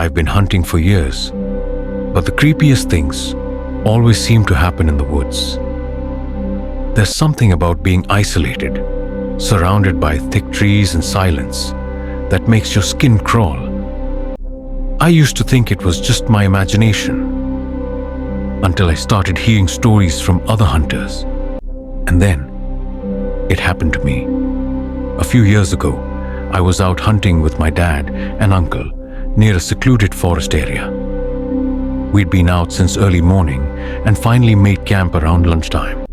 I've been hunting for years, but the creepiest things always seem to happen in the woods. There's something about being isolated, surrounded by thick trees and silence, that makes your skin crawl. I used to think it was just my imagination, until I started hearing stories from other hunters. And then, it happened to me. A few years ago, I was out hunting with my dad and uncle near a secluded forest area. We'd been out since early morning and finally made camp around lunchtime.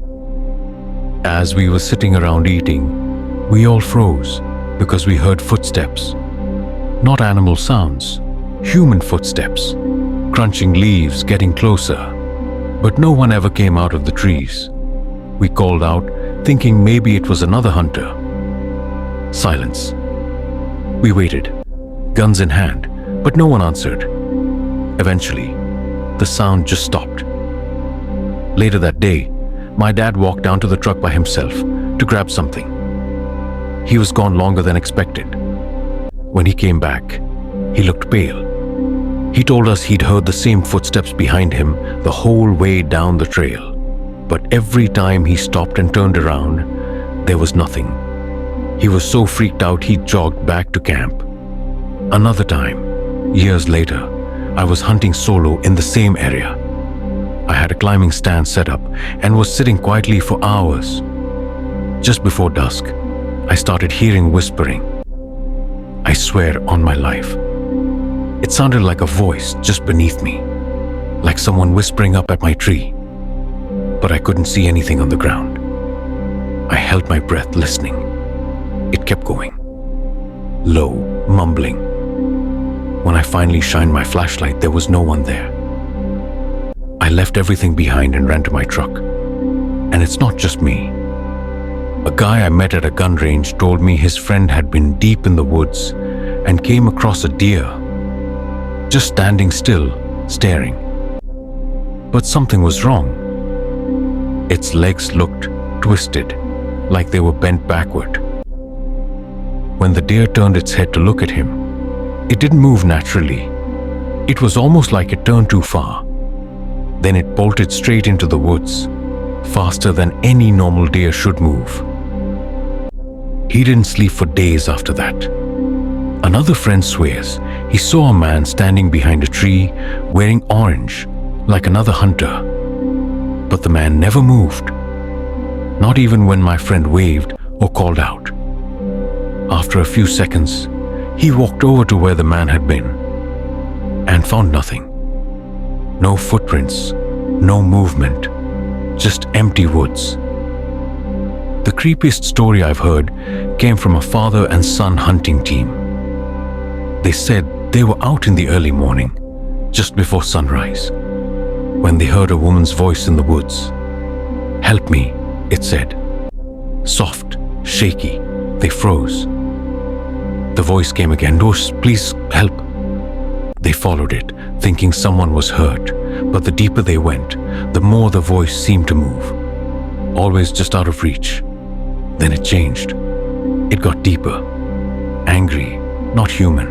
As we were sitting around eating, we all froze because we heard footsteps. Not animal sounds, human footsteps, crunching leaves, getting closer. But no one ever came out of the trees. We called out, thinking maybe it was another hunter. Silence. We waited, guns in hand, but no one answered. Eventually, the sound just stopped. Later that day, my dad walked down to the truck by himself to grab something. He was gone longer than expected. When he came back, he looked pale. He told us he'd heard the same footsteps behind him the whole way down the trail. But every time he stopped and turned around, there was nothing. He was so freaked out he jogged back to camp. Another time, years later, I was hunting solo in the same area. I had a climbing stand set up and was sitting quietly for hours. Just before dusk, I started hearing whispering. I swear on my life. It sounded like a voice just beneath me, like someone whispering up at my tree. But I couldn't see anything on the ground. I held my breath listening. It kept going. Low, mumbling. When I finally shined my flashlight, there was no one there. I left everything behind and ran to my truck. And it's not just me. A guy I met at a gun range told me his friend had been deep in the woods and came across a deer, just standing still, staring. But something was wrong. Its legs looked twisted, like they were bent backward. When the deer turned its head to look at him, it didn't move naturally. It was almost like it turned too far. Then it bolted straight into the woods, faster than any normal deer should move. He didn't sleep for days after that. Another friend swears he saw a man standing behind a tree wearing orange, like another hunter. But the man never moved, not even when my friend waved or called out. After a few seconds, he walked over to where the man had been and found nothing. No footprints, no movement, just empty woods. The creepiest story I've heard came from a father and son hunting team. They said they were out in the early morning, just before sunrise, when they heard a woman's voice in the woods. "Help me," it said. Soft, shaky, they froze. The voice came again, "No, please help." They followed it, thinking someone was hurt, but the deeper they went, the more the voice seemed to move, always just out of reach. Then it changed. It got deeper, angry, not human.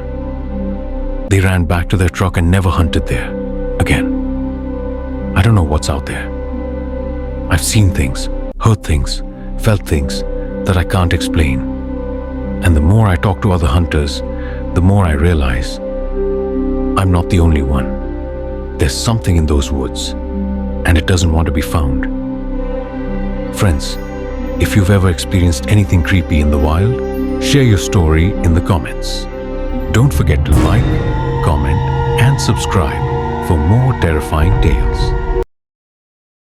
They ran back to their truck and never hunted there again. I don't know what's out there. I've seen things, heard things, felt things that I can't explain. And the more I talk to other hunters, the more I realize I'm not the only one. There's something in those woods, and it doesn't want to be found. Friends, if you've ever experienced anything creepy in the wild, share your story in the comments. Don't forget to like, comment, and subscribe for more terrifying tales.